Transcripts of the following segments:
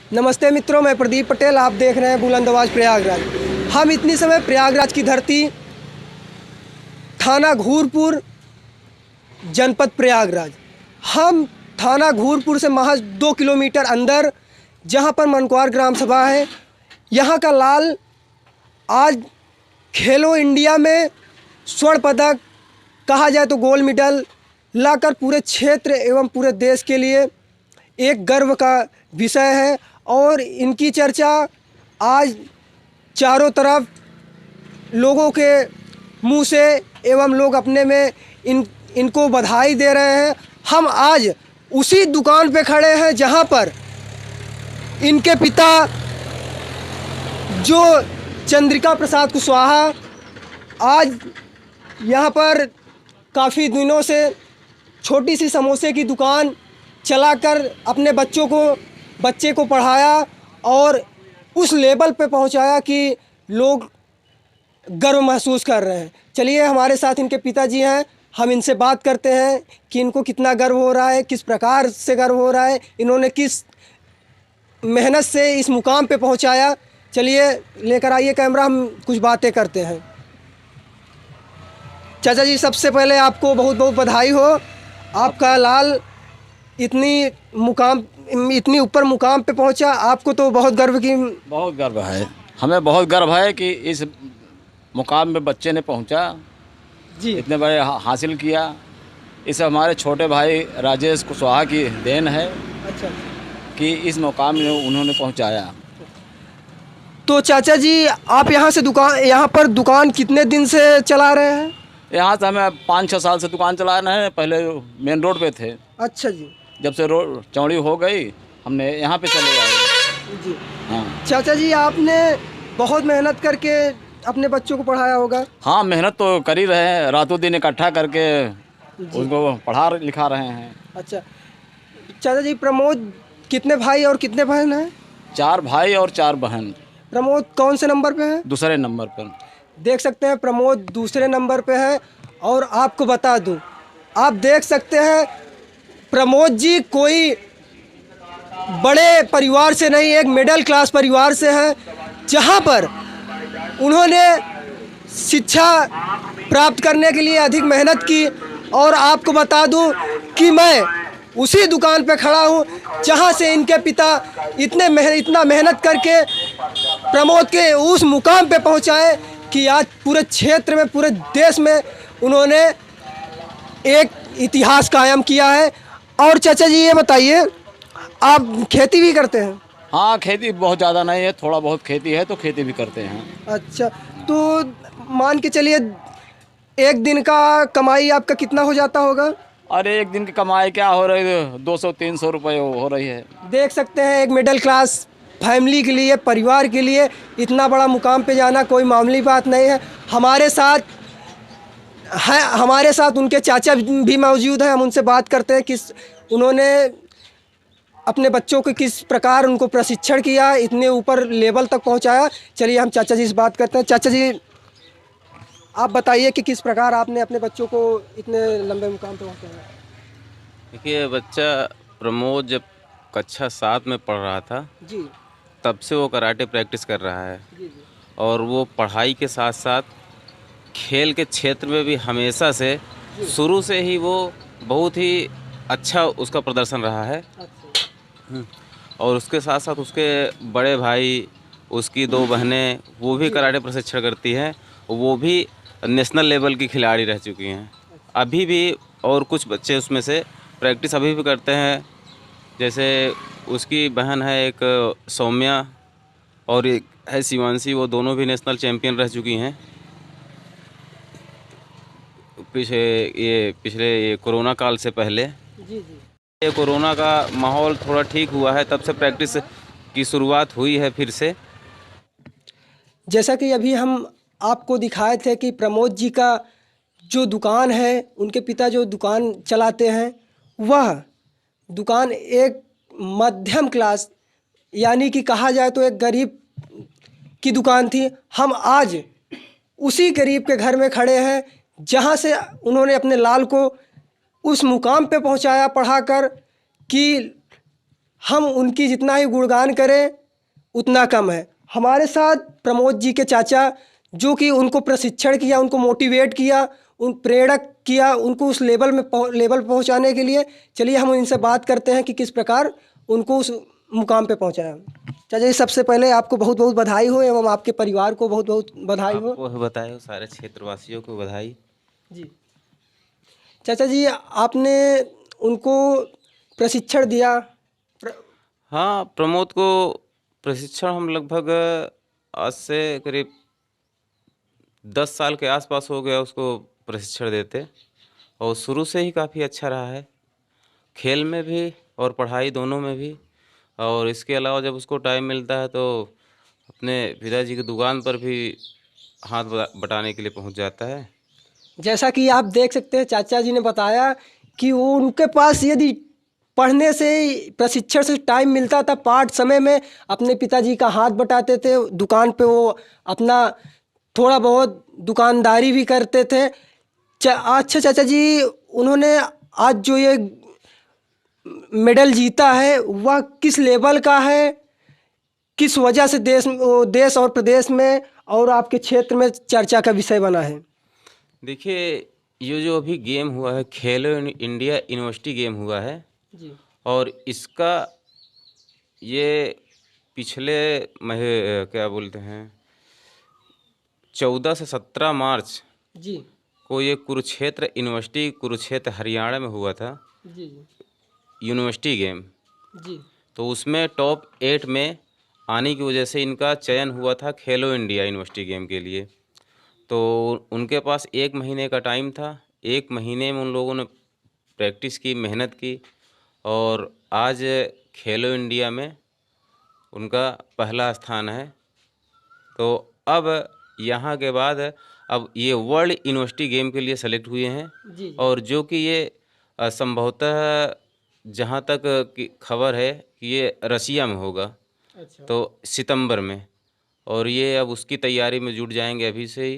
नमस्ते मित्रों, मैं प्रदीप पटेल। आप देख रहे हैं बुलंद आवाज प्रयागराज। हम इतनी समय प्रयागराज की धरती, थाना घूरपुर, जनपद प्रयागराज। हम थाना घूरपुर से महज 2 किलोमीटर अंदर, जहां पर मनक्वार ग्राम सभा है, यहां का लाल आज खेलो इंडिया में स्वर्ण पदक, कहा जाए तो गोल्ड मेडल लाकर पूरे क्षेत्र एवं पूरे देश के लिए एक गर्व का विषय है। और इनकी चर्चा आज चारों तरफ लोगों के मुंह से एवं लोग अपने में इनको बधाई दे रहे हैं। हम आज उसी दुकान पे खड़े हैं जहां पर इनके पिता जो चंद्रिका प्रसाद कुशवाहा आज यहां पर काफ़ी दिनों से छोटी सी समोसे की दुकान चलाकर अपने बच्चे को पढ़ाया और उस लेवल पे पहुंचाया कि लोग गर्व महसूस कर रहे हैं। चलिए, हमारे साथ इनके पिताजी हैं, हम इनसे बात करते हैं कि इनको कितना गर्व हो रहा है, किस प्रकार से गर्व हो रहा है, इन्होंने किस मेहनत से इस मुकाम पे पहुंचाया। चलिए, लेकर आइए कैमरा, हम कुछ बातें करते हैं। चाचा जी, सबसे पहले आपको बहुत बहुत बधाई हो। आपका लाल इतनी ऊपर मुकाम पे पहुंचा, आपको तो बहुत गर्व है। हमें बहुत गर्व है कि इस मुकाम में बच्चे ने पहुंचा जी, इतने बड़े हासिल किया। इस हमारे छोटे भाई राजेश कुशवाहा की देन है। अच्छा, कि इस मुकाम में उन्होंने पहुंचाया। तो चाचा जी, आप यहाँ पर दुकान कितने दिन से चला रहे हैं? यहाँ से हमें 5-6 साल से दुकान चला रहे हैं। पहले मेन रोड पे थे। अच्छा जी। जब से रोड चौड़ी हो गई, हमने यहाँ पे चले आए जी। हाँ। चाचा जी, आपने बहुत मेहनत करके अपने बच्चों को पढ़ाया होगा। हाँ, मेहनत तो कर ही रहे हैं, रातों दिन इकट्ठा करके उनको पढ़ा लिखा रहे हैं। अच्छा चाचा जी, प्रमोद कितने भाई और कितने बहन हैं? 4 भाई और 4 बहन। प्रमोद कौन से नंबर पे है? दूसरे नंबर पर। देख सकते हैं, प्रमोद दूसरे नंबर पे है। और आपको बता दूं, आप देख सकते हैं, प्रमोद जी कोई बड़े परिवार से नहीं, एक मिडिल क्लास परिवार से हैं, जहां पर उन्होंने शिक्षा प्राप्त करने के लिए अधिक मेहनत की। और आपको बता दूं कि मैं उसी दुकान पे खड़ा हूं जहां से इनके पिता इतना मेहनत करके प्रमोद के उस मुकाम पे पहुंचाए कि आज पूरे क्षेत्र में, पूरे देश में उन्होंने एक इतिहास कायम किया है। और चाचा जी, ये बताइए, आप खेती भी करते हैं? हाँ, खेती बहुत ज़्यादा नहीं है, थोड़ा बहुत खेती है, तो खेती भी करते हैं। अच्छा, तो मान के चलिए एक दिन का कमाई आपका कितना हो जाता होगा? अरे, एक दिन की कमाई क्या हो रही है, 200-300 रुपये हो रही है। देख सकते हैं, एक मिडिल क्लास फैमिली के लिए, परिवार के लिए इतना बड़ा मुकाम पे जाना कोई मामूली बात नहीं है। हमारे साथ उनके चाचा भी मौजूद हैं। हम उनसे बात करते हैं कि उन्होंने अपने बच्चों को किस प्रकार उनको प्रशिक्षण किया, इतने ऊपर लेवल तक पहुंचाया। चलिए, हम चाचा जी से बात करते हैं। चाचा जी, आप बताइए कि किस प्रकार आपने अपने बच्चों को इतने लंबे मुकाम पे पहुंचाया। देखिए, बच्चा प्रमोद जब कक्षा 7 में पढ़ रहा था जी तब से वो कराटे प्रैक्टिस कर रहा है। जी। और वो पढ़ाई के साथ साथ खेल के क्षेत्र में भी हमेशा से शुरू से ही वो बहुत ही अच्छा उसका प्रदर्शन रहा है। अच्छा। और उसके साथ साथ उसके बड़े भाई, उसकी 2 बहनें, वो भी कराटे प्रशिक्षण करती हैं। वो भी नेशनल लेवल की खिलाड़ी रह चुकी हैं अभी भी। और कुछ बच्चे उसमें से प्रैक्टिस अभी भी करते हैं। जैसे उसकी बहन है एक सौम्या और एक है शिवांशी, वो दोनों भी नेशनल चैम्पियन रह चुकी हैं। पिछले कोरोना काल से पहले। जी जी। ये कोरोना का माहौल थोड़ा ठीक हुआ है, तब से प्रैक्टिस की शुरुआत हुई है फिर से। जैसा कि अभी हम आपको दिखाए थे कि प्रमोद जी का जो दुकान है, उनके पिता जो दुकान चलाते हैं, वह दुकान एक मध्यम क्लास, यानी कि कहा जाए तो एक गरीब की दुकान थी। हम आज उसी गरीब के घर में खड़े हैं जहां से उन्होंने अपने लाल को उस मुकाम पे पहुंचाया पढ़ाकर कि हम उनकी जितना ही गुणगान करें उतना कम है। हमारे साथ प्रमोद जी के चाचा, जो कि उनको प्रशिक्षण किया, उनको मोटिवेट किया, उन प्रेरक किया उनको उस लेवल में लेवल पहुंचाने के लिए। चलिए हम इनसे बात करते हैं कि किस प्रकार उनको उस मुकाम पे पहुंचाया। चाचा जी, सबसे पहले आपको बहुत बहुत बधाई हो एवं आपके परिवार को बहुत बहुत बधाई हो। आपको बताए हो, सारे क्षेत्रवासियों को बधाई। जी चाचा जी, आपने उनको प्रशिक्षण दिया। हाँ, प्रमोद को प्रशिक्षण हम लगभग आज से करीब 10 साल के आसपास हो गया उसको प्रशिक्षण देते, और शुरू से ही काफ़ी अच्छा रहा है, खेल में भी और पढ़ाई दोनों में भी। और इसके अलावा जब उसको टाइम मिलता है तो अपने पिताजी की दुकान पर भी हाथ बटाने के लिए पहुंच जाता है। जैसा कि आप देख सकते हैं, चाचा जी ने बताया कि वो उनके पास यदि पढ़ने से प्रशिक्षण से टाइम मिलता था, पाठ समय में अपने पिताजी का हाथ बटाते थे। दुकान पे वो अपना थोड़ा बहुत दुकानदारी भी करते थे। अच्छा चाचा जी, उन्होंने आज जो ये मेडल जीता है वह किस लेवल का है, किस वजह से देश और प्रदेश में और आपके क्षेत्र में चर्चा का विषय बना है? देखिए, ये जो अभी गेम हुआ है, खेलो इंडिया यूनिवर्सिटी गेम हुआ है जी और इसका ये पिछले क्या बोलते हैं 14 से 17 मार्च जी को ये कुरुक्षेत्र यूनिवर्सिटी, कुरुक्षेत्र हरियाणा में हुआ था जी यूनिवर्सिटी गेम। जी तो उसमें टॉप 8 में आने की वजह से इनका चयन हुआ था खेलो इंडिया यूनिवर्सिटी गेम के लिए। तो उनके पास 1 महीने का टाइम था। 1 महीने में उन लोगों ने प्रैक्टिस की, मेहनत की, और आज खेलो इंडिया में उनका पहला स्थान है। तो अब यहाँ के बाद अब ये वर्ल्ड यूनिवर्सिटी गेम के लिए सेलेक्ट हुए हैं। जी और जो कि ये संभवतः जहाँ तक की खबर है कि ये रसिया में होगा, अच्छा। तो सितंबर में। और ये अब उसकी तैयारी में जुट जाएंगे अभी से ही।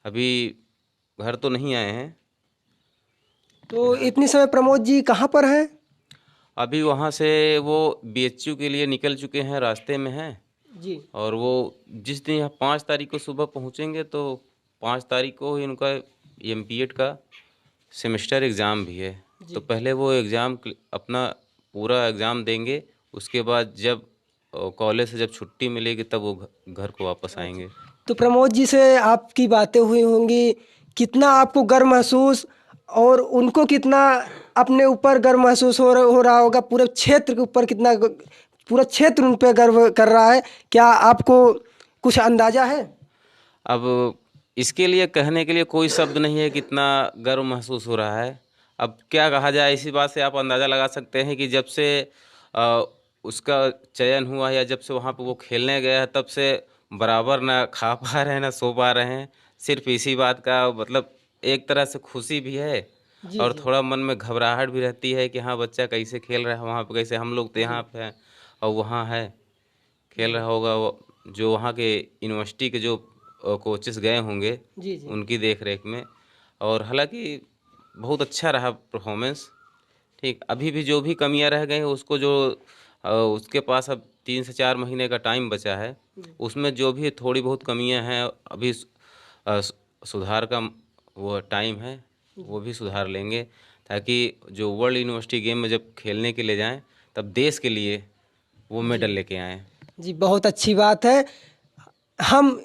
अभी घर तो नहीं आए हैं। तो इतनी समय प्रमोद जी कहाँ पर हैं? अभी वहाँ से वो बीएचयू के लिए निकल चुके हैं, रास्ते में हैं। जी और वो जिस दिन यहाँ 5 तारीख को सुबह पहुँचेंगे तो 5 तारीख को ही उनका एमपीएड का सेमेस्टर एग्ज़ाम भी है। तो पहले वो एग्ज़ाम अपना पूरा एग्ज़ाम देंगे, उसके बाद जब कॉलेज से जब छुट्टी मिलेगी तब वो घर को वापस आएंगे। तो प्रमोद जी से आपकी बातें हुई होंगी, कितना आपको गर्व महसूस और उनको कितना अपने ऊपर गर्व महसूस हो रहा होगा, पूरे क्षेत्र के ऊपर कितना पूरा क्षेत्र उन पर गर्व कर रहा है, क्या आपको कुछ अंदाजा है? अब इसके लिए कहने के लिए कोई शब्द नहीं है, कितना गर्व महसूस हो रहा है। अब क्या कहा जाए, इसी बात से आप अंदाज़ा लगा सकते हैं कि जब से उसका चयन हुआ या जब से वहाँ पे वो खेलने गया है, तब से बराबर ना खा पा रहे हैं ना सो पा रहे हैं। सिर्फ इसी बात का मतलब एक तरह से खुशी भी है जी और जी थोड़ा मन में घबराहट भी रहती है कि हाँ बच्चा कैसे खेल रहा है वहाँ पे, कैसे हम लोग तो यहाँ पे हैं और वहाँ है खेल रहा होगा। वो जो वहाँ के यूनिवर्सिटी के जो कोचेस गए होंगे जी जी उनकी देख रेख में। और हालांकि बहुत अच्छा रहा परफॉर्मेंस। ठीक, अभी भी जो भी कमियां रह गई हैं उसको जो उसके पास अब 3 से 4 महीने का टाइम बचा है, उसमें जो भी थोड़ी बहुत कमियां हैं अभी सुधार का वो टाइम है, वो भी सुधार लेंगे, ताकि जो वर्ल्ड यूनिवर्सिटी गेम में जब खेलने के लिए जाएं तब देश के लिए वो मेडल लेके आएँ। जी, बहुत अच्छी बात है। हम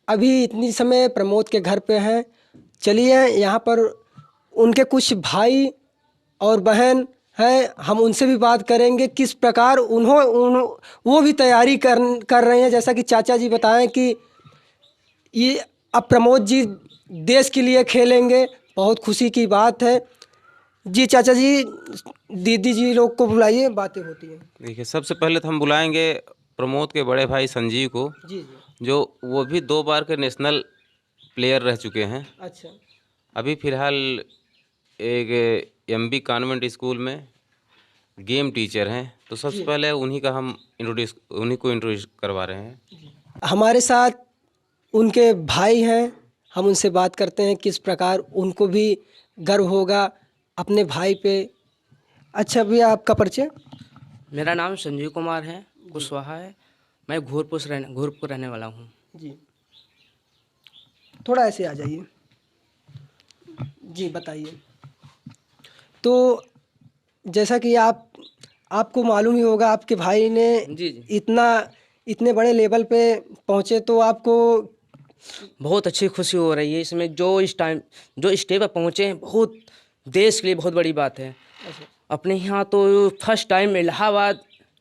अभी इतनी समय प्रमोद के घर पे हैं। चलिए यहाँ पर उनके कुछ भाई और बहन हैं, हम उनसे भी बात करेंगे किस प्रकार वो भी तैयारी कर रहे हैं। जैसा कि चाचा जी बताएं कि ये अब प्रमोद जी देश के लिए खेलेंगे, बहुत खुशी की बात है। जी चाचा जी, दीदी जी लोग को बुलाइए, बातें होती हैं। देखिए, सबसे पहले तो हम बुलाएंगे प्रमोद के बड़े भाई संजीव को, जी जी जो वो भी 2 बार के नेशनल प्लेयर रह चुके हैं। अच्छा अभी फ़िलहाल एक एमबी कॉन्वेंट स्कूल में गेम टीचर हैं। तो सबसे पहले उन्हीं को इंट्रोड्यूस करवा रहे हैं। हमारे साथ उनके भाई हैं, हम उनसे बात करते हैं किस प्रकार उनको भी गर्व होगा अपने भाई पे। अच्छा भैया, आपका परिचय? मेरा नाम संजीव कुमार है, कुशवाहा है। मैं घूरपुर रहने वाला हूँ। जी, थोड़ा ऐसे आ जाइए। जी बताइए। तो जैसा कि आपको मालूम ही होगा, आपके भाई ने जी जी, इतने बड़े लेवल पे पहुँचे, तो आपको बहुत अच्छी खुशी हो रही है इसमें। जो स्टेज पर पहुँचे हैं, बहुत देश के लिए बहुत बड़ी बात है। अपने यहाँ तो फर्स्ट टाइम इलाहाबाद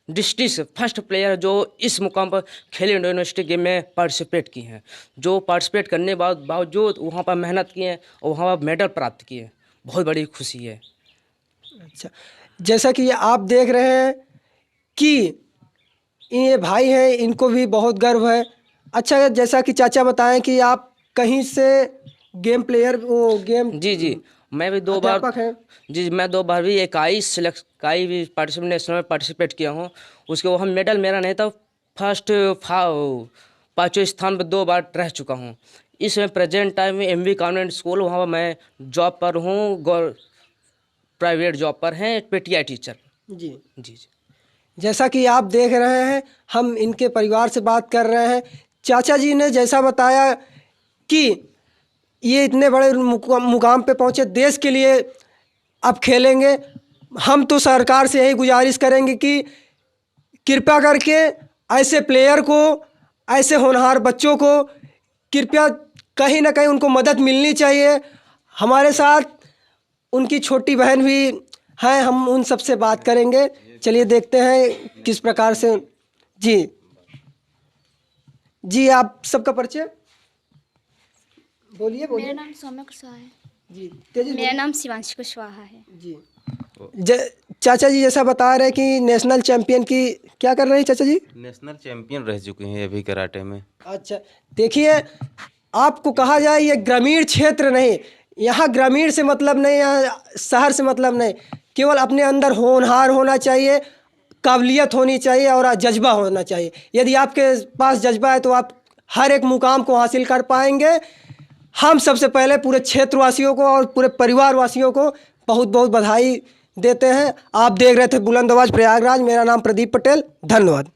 डिस्ट्रिक्ट से फर्स्ट प्लेयर जो इस मुकाम पर खेलो इंडिया यूनिवर्सिटी गेम में पार्टिसिपेट किए हैं, जो पार्टिसिपेट करने बावजूद वहाँ पर मेहनत किए हैं और वहाँ पर मेडल प्राप्त किए हैं, बहुत बड़ी खुशी है। अच्छा, जैसा कि आप देख रहे हैं कि ये भाई हैं, इनको भी बहुत गर्व है। अच्छा, जैसा कि चाचा बताएं कि आप कहीं से गेम जी जी, मैं भी 2 बार अध्यापक हैं। जी, मैं 2 बार भी इकाई भी पार्टिसिपेट नेशनल में पार्टिसिपेट किया हूँ। उसके वहाँ मेडल मेरा नहीं था, फर्स्ट 5वें स्थान पर 2 बार रह चुका हूँ। इसमें प्रेजेंट टाइम में MV कॉन्वेंट स्कूल, वहाँ पर मैं जॉब पर हूँ, प्राइवेट जॉब पर हैं, PTI टीचर। जी, जी जी, जैसा कि आप देख रहे हैं, हम इनके परिवार से बात कर रहे हैं। चाचा जी ने जैसा बताया कि ये इतने बड़े मुकाम पे पहुँचे, देश के लिए अब खेलेंगे। हम तो सरकार से यही गुजारिश करेंगे कि कृपया करके ऐसे प्लेयर को, ऐसे होनहार बच्चों को कृपया कहीं ना कहीं उनको मदद मिलनी चाहिए। हमारे साथ उनकी छोटी बहन भी हैं, हम उन सब से बात करेंगे। चलिए देखते हैं किस प्रकार से। जी जी, आप सबका परिचय बोलिए। मेरा नाम सौम्या कुशवाहा है। जी, तेजी मेरा नाम शिवांशी कुशवाहा है। जी। चाचा जी जैसा बता रहे हैं कि नेशनल चैंपियन की क्या कर रहे हैं चाचा जी? नेशनल चैंपियन रह चुके हैं अभी कराटे में। अच्छा, देखिए, आपको कहा जाए ये ग्रामीण क्षेत्र नहीं, यहाँ ग्रामीण से मतलब नहीं, यहाँ शहर से मतलब नहीं, केवल अपने अंदर होनहार होना चाहिए, काबिलियत होनी चाहिए और जज्बा होना चाहिए। यदि आपके पास जज्बा है तो आप हर एक मुकाम को हासिल कर पाएंगे। हम सबसे पहले पूरे क्षेत्रवासियों को और पूरे परिवार वासियों को बहुत बहुत बधाई देते हैं। आप देख रहे थे बुलंद आवाज प्रयागराज। मेरा नाम प्रदीप पटेल। धन्यवाद।